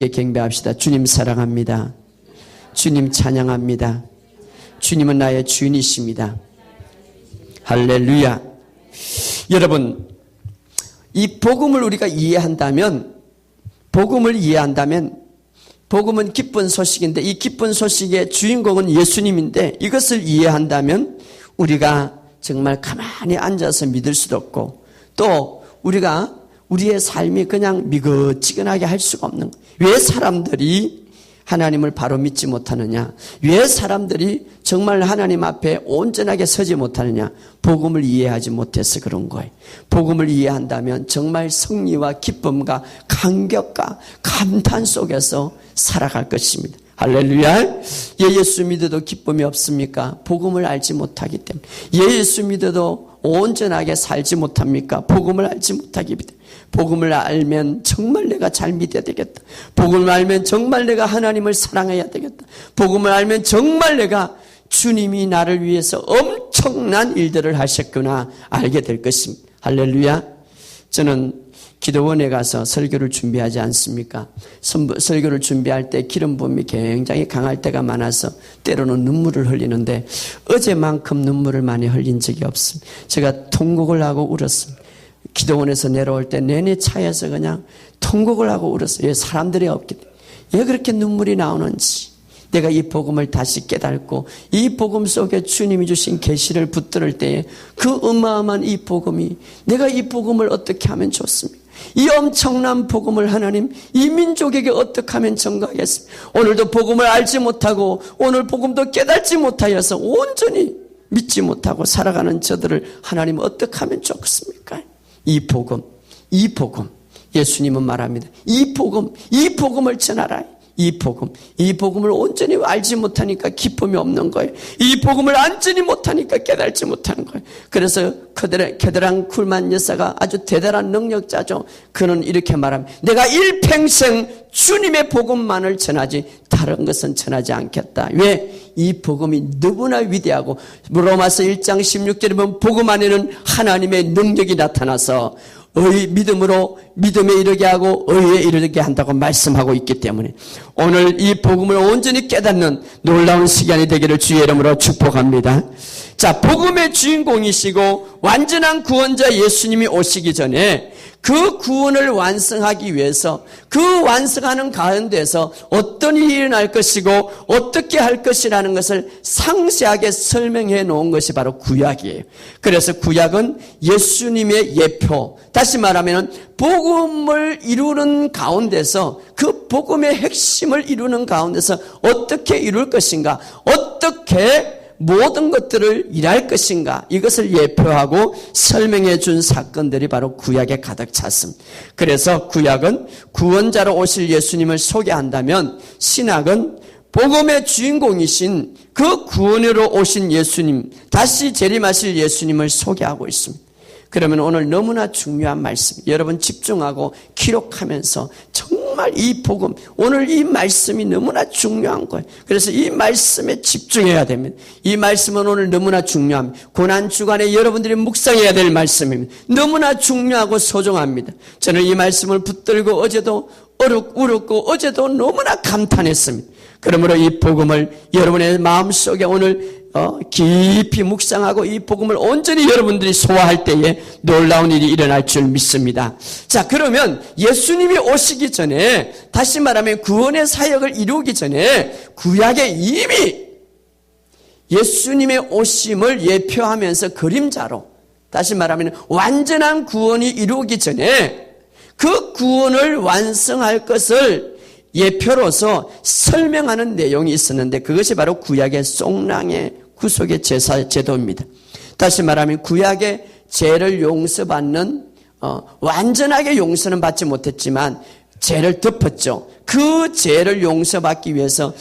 경배합시다. 주님 사랑합니다. 주님 찬양합니다. 주님은 나의 주인이십니다. 할렐루야. 여러분, 이 복음을 우리가 이해한다면, 복음은 기쁜 소식인데 이 기쁜 소식의 주인공은 예수님인데 이것을 이해한다면 우리가 정말 가만히 앉아서 믿을 수도 없고, 또 우리가 우리의 삶이 그냥 미거지근하게 할 수가 없는 거예요. 왜 사람들이 하나님을 바로 믿지 못하느냐? 왜 사람들이 정말 하나님 앞에 온전하게 서지 못하느냐? 복음을 이해하지 못해서 그런 거예요. 복음을 이해한다면 정말 승리와 기쁨과 감격과 감탄 속에서 살아갈 것입니다. 할렐루야. 예수 믿어도 기쁨이 없습니까? 복음을 알지 못하기 때문에. 예수 믿어도 온전하게 살지 못합니까? 복음을 알지 못하기 때문에. 복음을 알면 정말 내가 잘 믿어야 되겠다. 복음을 알면 정말 내가 하나님을 사랑해야 되겠다. 복음을 알면 정말 내가 주님이 나를 위해서 엄청난 일들을 하셨구나 알게 될 것입니다. 할렐루야. 저는 기도원에 가서 설교를 준비하지 않습니까? 설교를 준비할 때 기름 부음이 굉장히 강할 때가 많아서 때로는 눈물을 흘리는데 어제만큼 눈물을 많이 흘린 적이 없습니다. 제가 통곡을 하고 울었습니다. 기도원에서 내려올 때 내내 차에서 그냥 통곡을 하고 울었어요. 왜? 사람들이 없기 때문에. 왜 그렇게 눈물이 나오는지, 내가 이 복음을 다시 깨닫고 이 복음 속에 주님이 주신 계시를 붙들을 때에 그 어마어마한 이 복음이, 내가 이 복음을 어떻게 하면 좋습니까? 이 엄청난 복음을 하나님 이 민족에게 어떻게 하면 전가하겠습니까? 오늘도 복음을 알지 못하고 오늘 복음도 깨닫지 못하여서 온전히 믿지 못하고 살아가는 저들을 하나님 어떻게 하면 좋겠습니까? 이 복음, 예수님은 말합니다. 이 복음을 전하라. 이 복음을 온전히 알지 못하니까 기쁨이 없는 거예요. 이 복음을 완전히 못하니까 깨달지 못하는 거예요. 그래서 게드랑 쿨만 여사가 아주 대단한 능력자죠. 그는 이렇게 말합니다. 내가 일평생 주님의 복음만을 전하지 다른 것은 전하지 않겠다. 왜? 이 복음이 너무나 위대하고, 로마서 1장 16절에 보면 복음 안에는 하나님의 능력이 나타나서 믿음으로 믿음에 이르게 하고 의에 이르게 한다고 말씀하고 있기 때문에 오늘 이 복음을 온전히 깨닫는 놀라운 시간이 되기를 주의 이름으로 축복합니다. 자, 복음의 주인공이시고 완전한 구원자 예수님이 오시기 전에 그 구원을 완성하기 위해서 그 완성하는 가운데서 어떤 일이 일어날 것이고 어떻게 할 것이라는 것을 상세하게 설명해 놓은 것이 바로 구약이에요. 그래서 구약은 예수님의 예표, 다시 말하면 복음을 이루는 가운데서, 그 복음의 핵심을 이루는 가운데서 어떻게 이룰 것인가, 어떻게 모든 것들을 일할 것인가, 이것을 예표하고 설명해 준 사건들이 바로 구약에 가득 찼습니다. 그래서 구약은 구원자로 오실 예수님을 소개한다면, 신약은 복음의 주인공이신 그 구원으로 오신 예수님, 다시 재림하실 예수님을 소개하고 있습니다. 그러면 오늘 너무나 중요한 말씀, 여러분 집중하고 기록하면서 정말 이 복음, 오늘 이 말씀이 너무나 중요한 거예요. 그래서 이 말씀에 집중해야 됩니다. 이 말씀은 오늘 너무나 중요합니다. 고난주간에 여러분들이 묵상해야 될 말씀입니다. 너무나 중요하고 소중합니다. 저는 이 말씀을 붙들고 어제도 울었고 어제도 너무나 감탄했습니다. 그러므로 이 복음을 여러분의 마음속에 오늘 깊이 묵상하고 이 복음을 온전히 여러분들이 소화할 때에 놀라운 일이 일어날 줄 믿습니다. 자, 그러면 예수님이 오시기 전에, 다시 말하면 구원의 사역을 이루기 전에 구약에 이미 예수님의 오심을 예표하면서 그림자로, 다시 말하면 완전한 구원이 이루기 전에 그 구원을 완성할 것을 예표로서 설명하는 내용이 있었는데, 그것이 바로 구약의 송랑의 구속의 제도입니다. 다시 말하면 구약의 죄를 용서받는, 완전하게 용서는 받지 못했지만 죄를 덮었죠. 그 죄를 용서받기 위해서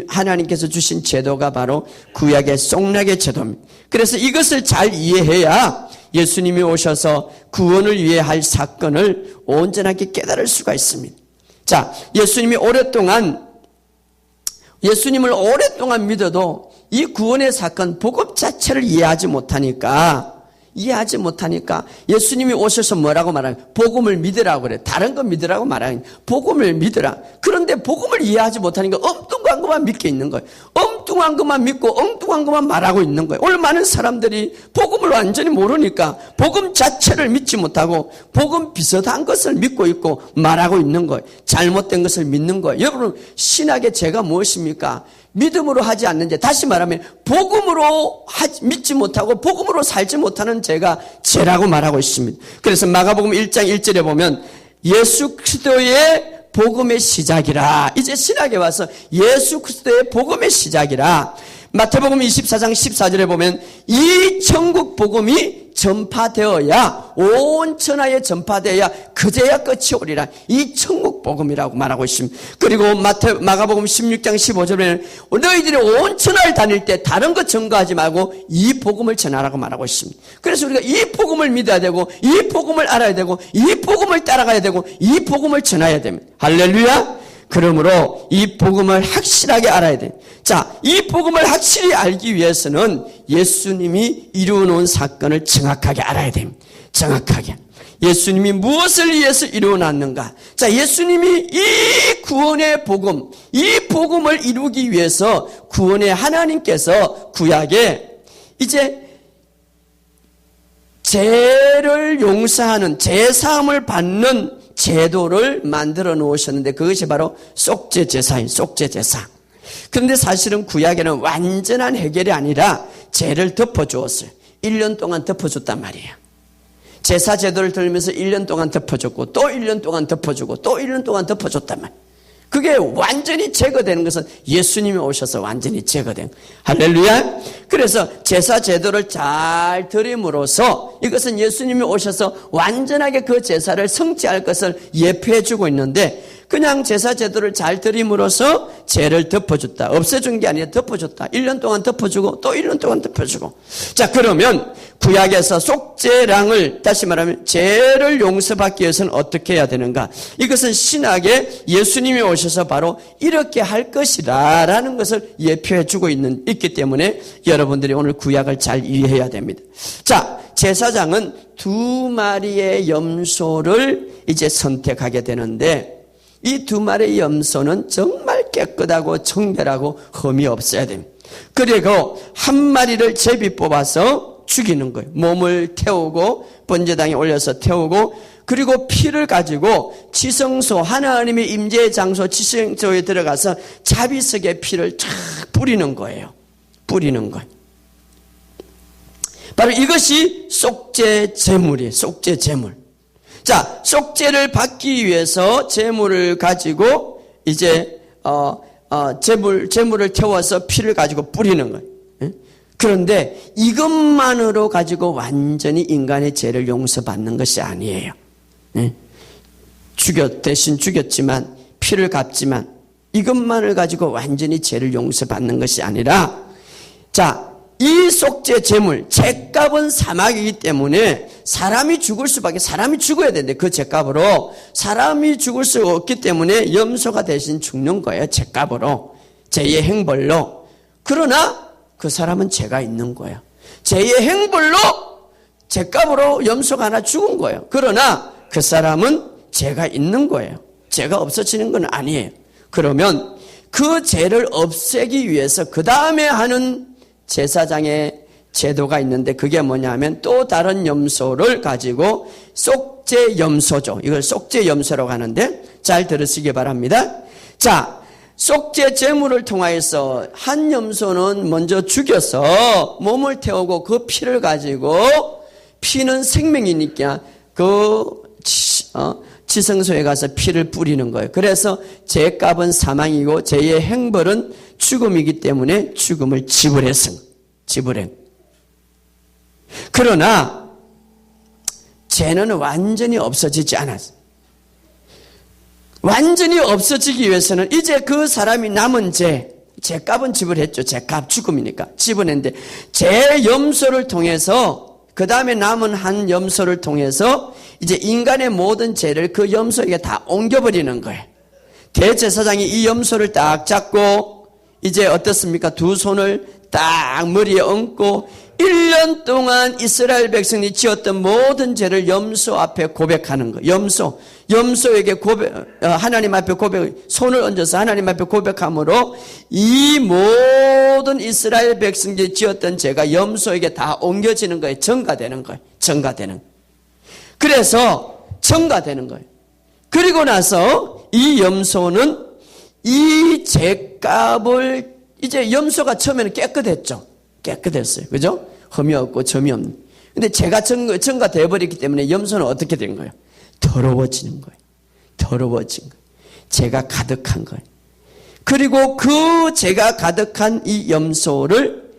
하나님께서 주신 제도가 바로 구약의 송랑의 제도입니다. 그래서 이것을 잘 이해해야 예수님이 오셔서 구원을 위해 할 사건을 온전하게 깨달을 수가 있습니다. 자, 예수님을 오랫동안 믿어도 이 구원의 사건, 복음 자체를 이해하지 못하니까 이해하지 못하니까 예수님이 오셔서 뭐라고 말하냐? 복음을 믿으라고 그래. 다른 거 믿으라고 말하냐? 복음을 믿으라. 그런데 복음을 이해하지 못하니까 엉뚱한 것만 믿게 있는 거예요. 엉뚱한 것만 믿고 엉뚱한 것만 말하고 있는 거예요. 오늘 많은 사람들이 복음을 완전히 모르니까 복음 자체를 믿지 못하고 복음 비슷한 것을 믿고 있고 말하고 있는 거예요. 잘못된 것을 믿는 거예요. 여러분, 신학의 죄가 무엇입니까? 믿음으로 하지 않는 죄. 다시 말하면 복음으로 믿지 못하고 복음으로 살지 못하는 죄가 죄라고 말하고 있습니다. 그래서 마가복음 1장 1절에 보면 예수 그리스도의 복음의 시작이라. 이제 신학에 와서 예수 그리스도의 복음의 시작이라. 마태복음 24장 14절에 보면 이 천국 복음이 전파되어야, 온 천하에 전파되어야 그제야 끝이 오리라. 이 천국 복음이라고 말하고 있습니다. 그리고 마가복음 16장 15절에는 너희들이 온 천하를 다닐 때 다른 것 전가하지 말고 이 복음을 전하라고 말하고 있습니다. 그래서 우리가 이 복음을 믿어야 되고, 이 복음을 알아야 되고, 이 복음을 따라가야 되고, 이 복음을 전해야 됩니다. 할렐루야. 그러므로 이 복음을 확실하게 알아야 돼. 자, 이 복음을 확실히 알기 위해서는 예수님이 이루어놓은 사건을 정확하게 알아야 됩니다. 정확하게. 예수님이 무엇을 위해서 이루어놨는가. 자, 예수님이 이 구원의 복음, 이 복음을 이루기 위해서 구원의 하나님께서 구약에 이제 죄를 용서하는, 죄사함을 받는 제도를 만들어 놓으셨는데 그것이 바로 속죄 제사인 속죄 제사. 그런데 사실은 구약에는 완전한 해결이 아니라 죄를 덮어주었어요. 1년 동안 덮어줬단 말이에요. 제사 제도를 들면서 1년 동안 덮어줬고 또 1년 동안 덮어주고 또 1년 동안 덮어줬단 말이에요. 그게 완전히 제거되는 것은 예수님이 오셔서 완전히 제거된 거예요. 할렐루야. 그래서 제사 제도를 잘 드림으로써 이것은 예수님이 오셔서 완전하게 그 제사를 성취할 것을 예표해 주고 있는데, 그냥 제사 제도를 잘 드림으로써 죄를 덮어줬다. 없애준 게 아니라 덮어줬다. 1년 동안 덮어주고 또 1년 동안 덮어주고. 자, 그러면 구약에서 속죄랑을, 다시 말하면 죄를 용서받기 위해서는 어떻게 해야 되는가? 이것은 신학에 예수님이 오셔서 바로 이렇게 할 것이다 라는 것을 예표해 주고 있기 때문에 여러분들이 오늘 구약을 잘 이해해야 됩니다. 자, 제사장은 2마리의 염소를 이제 선택하게 되는데, 이 2마리의 염소는 정말 깨끗하고 정결하고 흠이 없어야 됩니다. 그리고 1마리를 제비 뽑아서 죽이는 거예요. 몸을 태우고 번제당에 올려서 태우고, 그리고 피를 가지고 지성소, 하나님의 임재의 장소 지성소에 들어가서 자비석의 피를 쫙 뿌리는 거예요. 뿌리는 거예요. 바로 이것이 속죄 제물이에요. 속죄 제물. 자, 속죄를 받기 위해서 제물을 가지고 이제 제물을 태워서 피를 가지고 뿌리는 거예요. 그런데 이것만으로 가지고 완전히 인간의 죄를 용서받는 것이 아니에요. 대신 죽였지만, 피를 갚지만, 이것만을 가지고 완전히 죄를 용서받는 것이 아니라, 자, 이 속죄 제물, 죄값은 사막이기 때문에 사람이 죽어야 되는데 그 죄값으로 사람이 죽을 수 없기 때문에 염소가 대신 죽는 거예요. 죄값으로, 죄의 행벌로. 그러나 그 사람은 죄가 있는 거예요. 죄의 행벌로, 죄값으로 염소가 하나 죽은 거예요. 그러나 그 사람은 죄가 있는 거예요. 죄가 없어지는 건 아니에요. 그러면 그 죄를 없애기 위해서 그 다음에 하는 제사장의 제도가 있는데, 그게 뭐냐면 또 다른 염소를 가지고 속죄 염소죠. 이걸 속죄 염소라고 하는데 잘 들으시기 바랍니다. 자, 속죄 제물을 통하여서 한 염소는 먼저 죽여서 몸을 태우고 그 피를 가지고, 피는 생명이니까 그 지성소에 가서 피를 뿌리는 거예요. 그래서 죄값은 사망이고 죄의 행벌은 죽음이기 때문에 죽음을 지불해. 그러나 죄는 완전히 없어지지 않았어요. 완전히 없어지기 위해서는 이제 그 사람이 남은 죄값은 지불했죠. 죄값 죽음이니까 지불했는데, 죄 염소를 통해서, 그 다음에 남은 한 염소를 통해서 이제 인간의 모든 죄를 그 염소에게 다 옮겨버리는 거예요. 대제사장이 이 염소를 딱 잡고 이제 어떻습니까? 2 손을 딱 머리에 얹고 1년 동안 이스라엘 백성이 지었던 모든 죄를 염소 앞에 고백하는 거예요. 염소에게 하나님 앞에 손을 얹어서 하나님 앞에 고백함으로 이 모든 이스라엘 백성들이 지었던 죄가 염소에게 다 옮겨지는 거예요. 전가되는 거예요. 그래서 전가되는 거예요. 그리고 나서 이 염소는 이 죄값을 이제 염소가 처음에는 깨끗했어요. 그죠? 흠이 없고 점이 없는. 근데 죄가 전가되어 버렸기 때문에 염소는 어떻게 된 거예요? 더러워진 거예요. 죄가 가득한 거예요. 그리고 그 죄가 가득한 이 염소를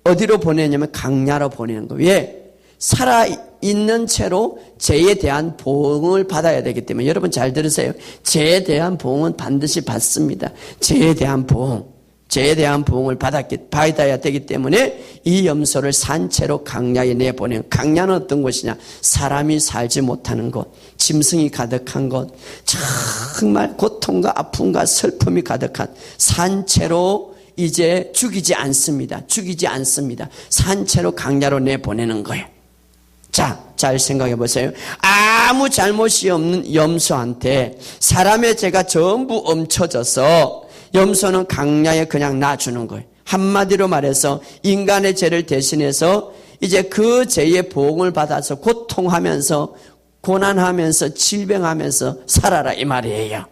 어디로 보내냐면 강야로 보내는 거예요. 왜? 살아있는 채로 죄에 대한 보응을 받아야 되기 때문에 여러분 잘 들으세요. 죄에 대한 보응은 반드시 받습니다. 죄에 대한 보응을 받아야 되기 때문에 이 염소를 산채로 강야에 내보내요. 강야는 어떤 곳이냐? 사람이 살지 못하는 곳, 짐승이 가득한 곳, 정말 고통과 아픔과 슬픔이 가득한 산채로 이제 죽이지 않습니다. 산채로 강야로 내보내는 거예요. 자, 잘 생각해 보세요. 아무 잘못이 없는 염소한테 사람의 죄가 전부 얹혀져서 염소는 강야에 그냥 놔주는 거예요. 한마디로 말해서 인간의 죄를 대신해서 이제 그 죄의 보응을 받아서 고통하면서 고난하면서 질병하면서 살아라 이 말이에요.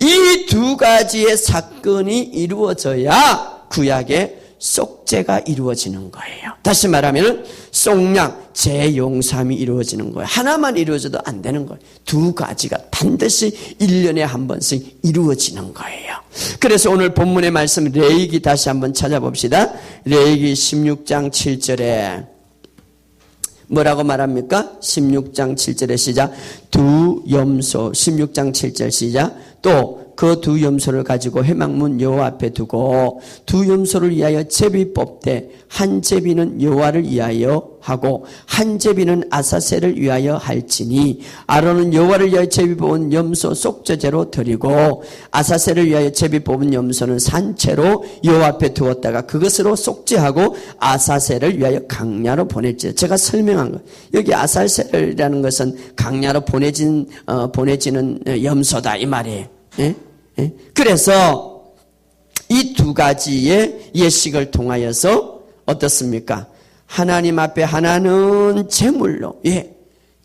이 두 가지의 사건이 이루어져야 구약의 속죄가 이루어지는 거예요. 다시 말하면 속량, 죄 용서함이 이루어지는 거예요. 하나만 이루어져도 안 되는 거예요. 두 가지가 반드시 1년에 한 번씩 이루어지는 거예요. 그래서 오늘 본문의 말씀 레위기 다시 한번 찾아봅시다. 레위기 16장 7절에 뭐라고 말합니까? 16장 7절에 시작. 두 염소 16장 7절 시작. 또 그 두 염소를 가지고 회막문 여호와 앞에 두고 두 염소를 위하여 제비 뽑되 한 제비는 여호와를 위하여 하고 한 제비는 아사셀을 위하여 할지니 아론은 여호와를 위하여 제비 뽑은 염소 속죄제로 드리고 아사셀을 위하여 제비 뽑은 염소는 산채로 여호와 앞에 두었다가 그것으로 속죄하고 아사셀을 위하여 강야로 보낼지라. 제가 설명한 거 여기 아사셀이라는 것은 강야로 보내지는 염소다 이 말이에요. 예? 예? 그래서 이 두 가지의 예식을 통하여서 어떻습니까? 하나님 앞에 하나는 제물로,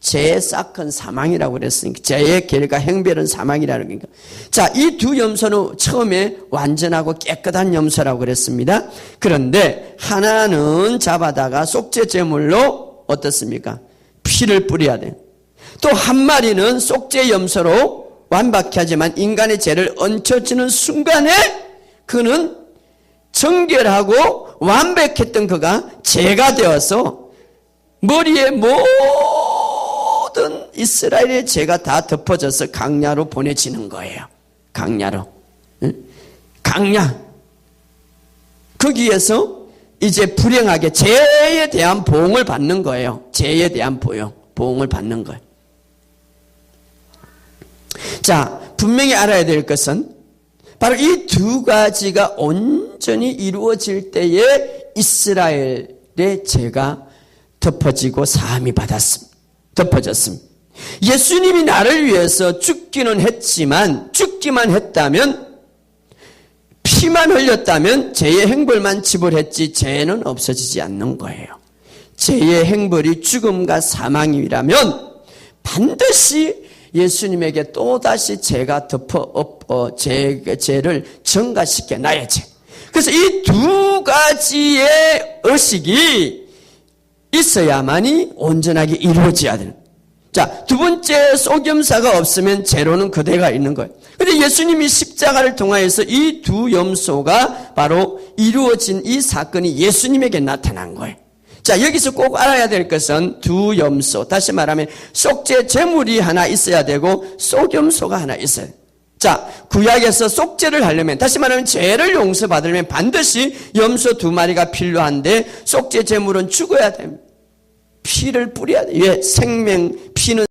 죄의 싹은 사망이라고 그랬으니까, 죄의 결과 행별은 사망이라는 거니까. 자, 이 두 염소는 처음에 완전하고 깨끗한 염소라고 그랬습니다. 그런데 하나는 잡아다가 속죄 제물로 어떻습니까? 피를 뿌려야 돼요. 또 한 마리는 속죄 염소로 완벽히 하지만 인간의 죄를 얹혀지는 순간에 그는 정결하고 완벽했던 그가 죄가 되어서 머리에 모든 이스라엘의 죄가 다 덮어져서 강야로 보내지는 거예요. 강야로. 강야. 거기에서 이제 불행하게 죄에 대한 보응을 받는 거예요. 죄에 대한 보응을 받는 거예요. 자, 분명히 알아야 될 것은 바로 이 두 가지가 온전히 이루어질 때에 이스라엘의 죄가 덮어지고 사함이 덮어졌습니다. 예수님이 나를 위해서 죽기만 했다면 피만 흘렸다면 죄의 행벌만 지불했지 죄는 없어지지 않는 거예요. 죄의 행벌이 죽음과 사망이라면 반드시 예수님에게 또다시 죄가 죄를 전가시켜 놔야지. 그래서 이 두 가지의 의식이 있어야만이 온전하게 이루어져야 되는. 자, 두 번째 속염사가 없으면 죄로는 그대가 있는 거예요. 그런데 예수님이 십자가를 통하여서 이 두 염소가 바로 이루어진 이 사건이 예수님에게 나타난 거예요. 자, 여기서 꼭 알아야 될 것은 두 염소, 다시 말하면 속죄 제물이 하나 있어야 되고 속염소가 하나 있어야 돼요. 자, 구약에서 속죄를 하려면, 다시 말하면 죄를 용서받으려면 반드시 염소 두 마리가 필요한데 속죄 제물은 죽어야 됩니다. 피를 뿌려야 돼요. 왜? 피는